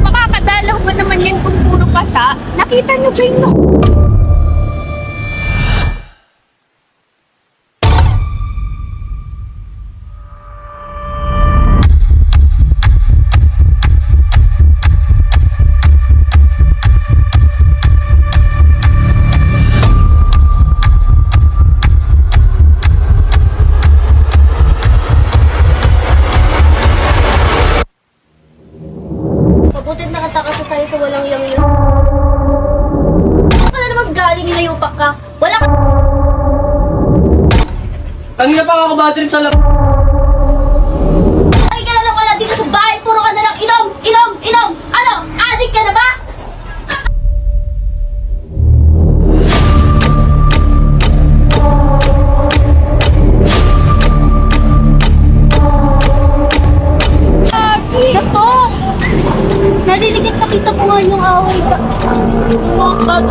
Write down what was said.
Makakadalaw ba naman yan kung puro pasa? Nakita niyo ba yun? Mabutit nakatakas tayo sa walang yang yun. Saan ka na naman galing, inayupak ka? Wala ka... Kanina pa ako bad trip sa lab. Ay ka na lang wala dito sa bahay. Puro ka na lang inom, inom, inom. Ano? Adik ka na ba? Ito! Narinig at nakita ko nga yung away ka. Yung mga bag.